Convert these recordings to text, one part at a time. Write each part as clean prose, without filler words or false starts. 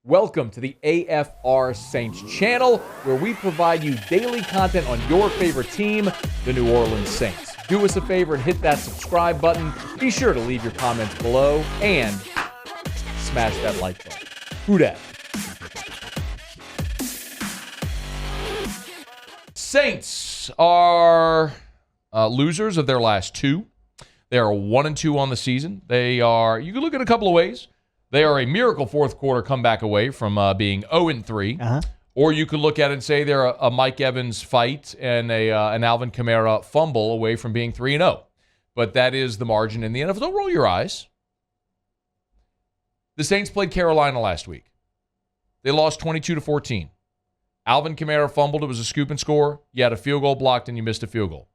Welcome to the AFR Saints channel, where we provide you daily content on your favorite team, the New Orleans Saints. Do us a favor and hit that subscribe button. Be sure to leave your comments below and smash that like button. Who dat? Saints are losers of their last two. They are 1-2 on the season. They are, you can look at a couple of ways. They are a miracle fourth quarter comeback away from being 0-3. Or you could look at it and say they're a Mike Evans fight and an Alvin Kamara fumble away from being 3-0. But that is the margin in the NFL. Don't roll your eyes. The Saints played Carolina last week. They lost 22-14. Alvin Kamara fumbled. It was a scoop and score. You had a field goal blocked and you missed a field goal.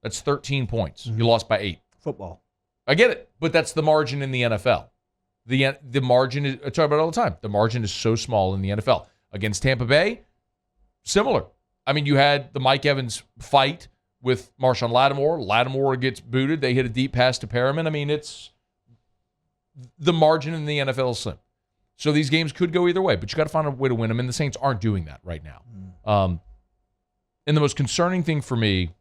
That's 13 points. You lost by 8. Football. I get it, but that's the margin in the NFL. The margin is, I talk about it all the time. The margin is so small in the NFL. Against Tampa Bay, similar. I mean, you had the Mike Evans fight with Marshawn Lattimore. Lattimore gets booted. They hit a deep pass to Perriman. I mean, it's the margin in the NFL is slim. So these games could go either way, but you got to find a way to win them, and the Saints aren't doing that right now. And the most concerning thing for me,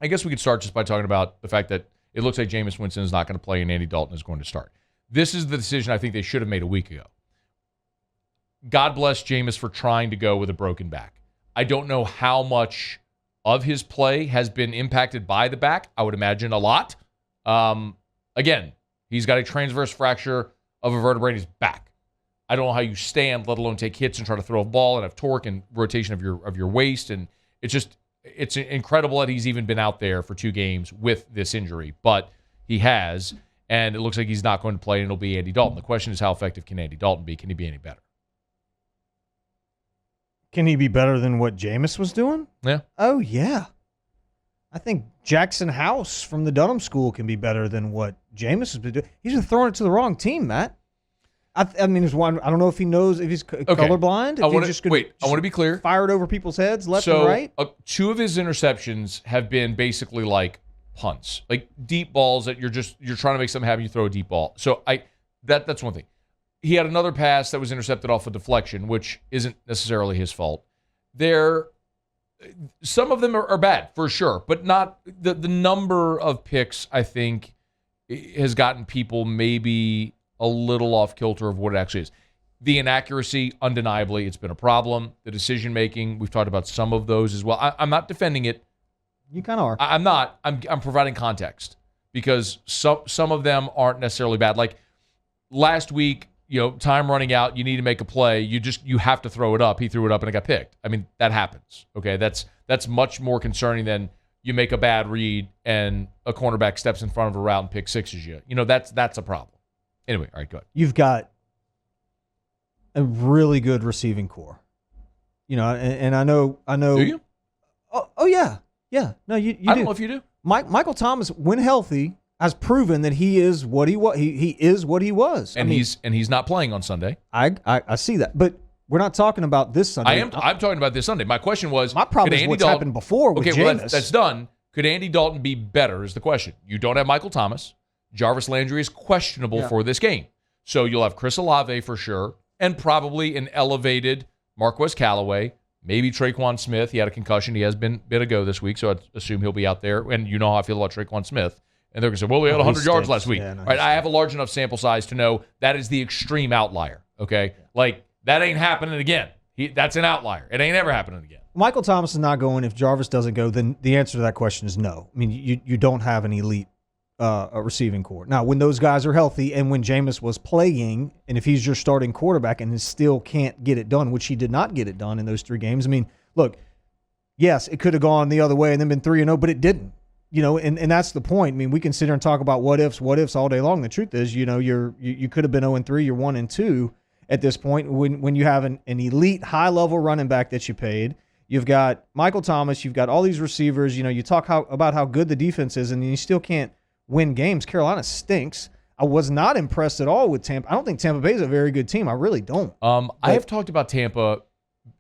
I guess we could start just by talking about the fact that it looks like Jameis Winston is not going to play and Andy Dalton is going to start. This is the decision I think they should have made a week ago. God bless Jameis for trying to go with a broken back. I don't know how much of his play has been impacted by the back. I would imagine a lot. Again, he's got a transverse fracture of a vertebrae in his back. I don't know how you stand, let alone take hits and try to throw a ball and have torque and rotation of your waist. And it's incredible that he's even been out there for 2 games with this injury, but he has. And it looks like he's not going to play, and it'll be Andy Dalton. The question is, how effective can Andy Dalton be? Can he be any better? Can he be better than what Jameis was doing? Yeah. Oh, yeah. I think Jackson House from the Dunham School can be better than what Jameis has been doing. He's been throwing it to the wrong team, Matt. I mean, there's one. I don't know if he knows if he's colorblind. I want to be clear. Fire it over people's heads, left and right. 2 of his interceptions have been basically like punts, like deep balls that you're trying to make something happen. You throw a deep ball. So that's one thing. He had another pass that was intercepted off a deflection, which isn't necessarily his fault. Some of them are bad for sure, but not the number of picks. I think has gotten people maybe a little off kilter of what it actually is. The inaccuracy, undeniably, it's been a problem. The decision making, we've talked about some of those as well. I'm not defending it. You kind of are. I'm not. I'm providing context because some of them aren't necessarily bad. Like last week, time running out, you need to make a play. You have to throw it up. He threw it up and it got picked. I mean, that happens. Okay, that's much more concerning than you make a bad read and a cornerback steps in front of a route and pick sixes you. That's a problem. Anyway, all right, go ahead. You've got a really good receiving core. And I know. Do you? Oh yeah. Yeah, no, you I don't know if you do. Michael Thomas, when healthy, has proven that he is what he was. He is what he was, and he's not playing on Sunday. I see that, but we're not talking about this Sunday. I'm talking about this Sunday. My question was, my problem is what's happened before with Jameis. Well, that's done. Could Andy Dalton be better? Is the question. You don't have Michael Thomas. Jarvis Landry is questionable for this game, so you'll have Chris Olave for sure, and probably an elevated Marquez Callaway. Maybe Tre'Quan Smith. He had a concussion. He has been a go this week, so I'd assume he'll be out there. And you know how I feel about Tre'Quan Smith. And they're going to say, well, he had 100 yards last week. Yeah, right? I have a large enough sample size to know that is the extreme outlier, okay? Yeah. Like, that ain't happening again. That's an outlier. It ain't ever happening again. Michael Thomas is not going. If Jarvis doesn't go, then the answer to that question is no. I mean, you don't have an elite a receiving core. Now, when those guys are healthy and when Jameis was playing, and if he's your starting quarterback and he still can't get it done, which he did not get it done in those 3 games, I mean, look, yes, it could have gone the other way and then been 3-0, but it didn't. And that's the point. I mean, we can sit here and talk about what ifs all day long. The truth is, you could have been 0-3, you're 1-2 at this point when you have an elite high-level running back that you paid. You've got Michael Thomas, you've got all these receivers. You talk about how good the defense is, and you still can't win games. Carolina stinks. I was not impressed at all with Tampa. I don't think Tampa Bay is a very good team. I really don't. I have talked about Tampa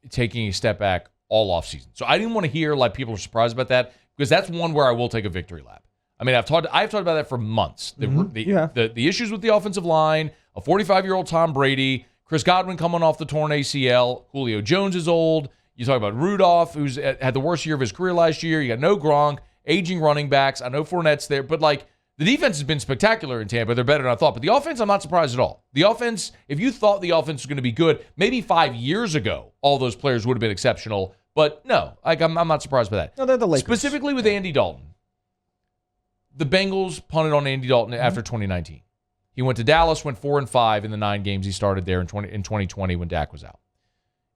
taking a step back all offseason. So I didn't want to hear like people are surprised about that because that's one where I will take a victory lap. I mean, I've talked about that for months. The issues with the offensive line, a 45-year-old Tom Brady, Chris Godwin coming off the torn ACL. Julio Jones is old. You talk about Rudolph, who's had the worst year of his career last year. You got no Gronk, aging running backs. I know Fournette's there, but like the defense has been spectacular in Tampa. They're better than I thought. But the offense, I'm not surprised at all. The offense, if you thought the offense was going to be good, maybe 5 years ago, all those players would have been exceptional. But no, like I'm not surprised by that. No, they're the Lakers. Specifically with Andy Dalton. The Bengals punted on Andy Dalton after 2019. He went to Dallas, went 4-5 in the 9 games he started there in 2020 when Dak was out.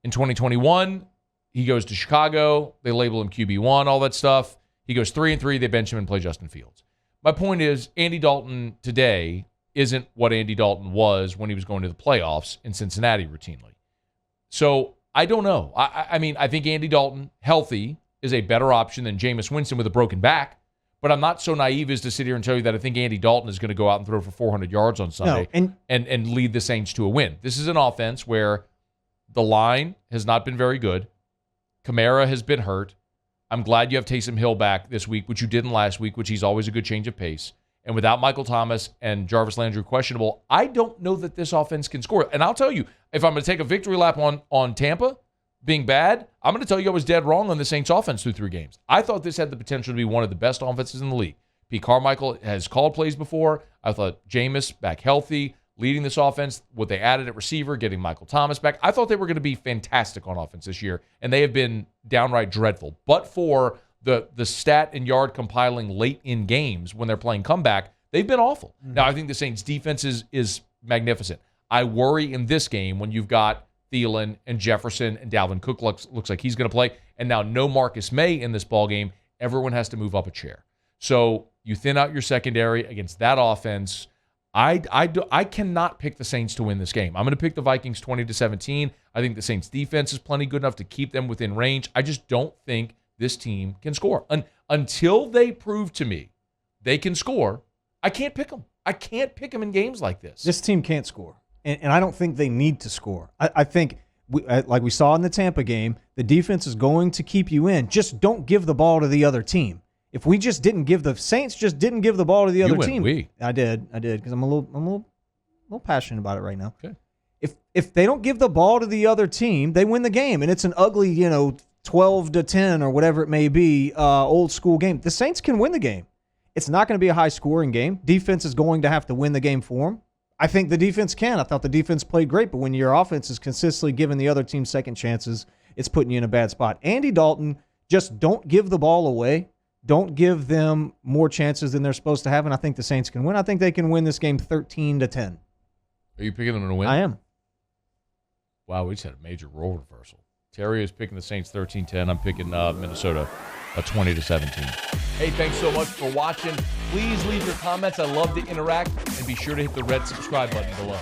In 2021, he goes to Chicago. They label him QB1, all that stuff. He goes 3-3. They bench him and play Justin Fields. My point is, Andy Dalton today isn't what Andy Dalton was when he was going to the playoffs in Cincinnati routinely. So I don't know. I mean, I think Andy Dalton, healthy, is a better option than Jameis Winston with a broken back. But I'm not so naive as to sit here and tell you that I think Andy Dalton is going to go out and throw for 400 yards on Sunday and lead the Saints to a win. This is an offense where the line has not been very good. Kamara has been hurt. I'm glad you have Taysom Hill back this week, which you didn't last week, which he's always a good change of pace. And without Michael Thomas and Jarvis Landry questionable, I don't know that this offense can score. And I'll tell you, if I'm going to take a victory lap on Tampa being bad, I'm going to tell you I was dead wrong on the Saints offense through 3 games. I thought this had the potential to be one of the best offenses in the league. Pete Carmichael has called plays before. I thought Jameis back healthy, leading this offense, what they added at receiver, getting Michael Thomas back. I thought they were going to be fantastic on offense this year, and they have been downright dreadful. But for the stat and yard compiling late in games when they're playing comeback, they've been awful. Mm-hmm. Now, I think the Saints' defense is magnificent. I worry in this game when you've got Thielen and Jefferson and Dalvin Cook looks like he's going to play, and now no Marcus May in this ballgame. Everyone has to move up a chair. So you thin out your secondary against that offense. I cannot pick the Saints to win this game. I'm going to pick the Vikings 20-17. I think the Saints defense is plenty good enough to keep them within range. I just don't think this team can score. Until they prove to me they can score, I can't pick them. I can't pick them in games like this. This team can't score, and I don't think they need to score. I think, like we saw in the Tampa game, the defense is going to keep you in. Just don't give the ball to the other team. If we just didn't give the Saints just didn't give the ball to the other team, I did because I'm a little passionate about it right now. Okay. If they don't give the ball to the other team, they win the game, and it's an ugly 12-10 or whatever it may be, old school game. The Saints can win the game. It's not going to be a high scoring game. Defense is going to have to win the game for them. I think the defense can. I thought the defense played great, but when your offense is consistently giving the other team second chances, it's putting you in a bad spot. Andy Dalton, just don't give the ball away. Don't give them more chances than they're supposed to have, and I think the Saints can win. I think they can win this game 13-10. Are you picking them to win? I am. Wow, we just had a major role reversal. Terry is picking the Saints 13-10. I'm picking Minnesota 20-17. Hey, thanks so much for watching. Please leave your comments. I love to interact, and be sure to hit the red subscribe button below.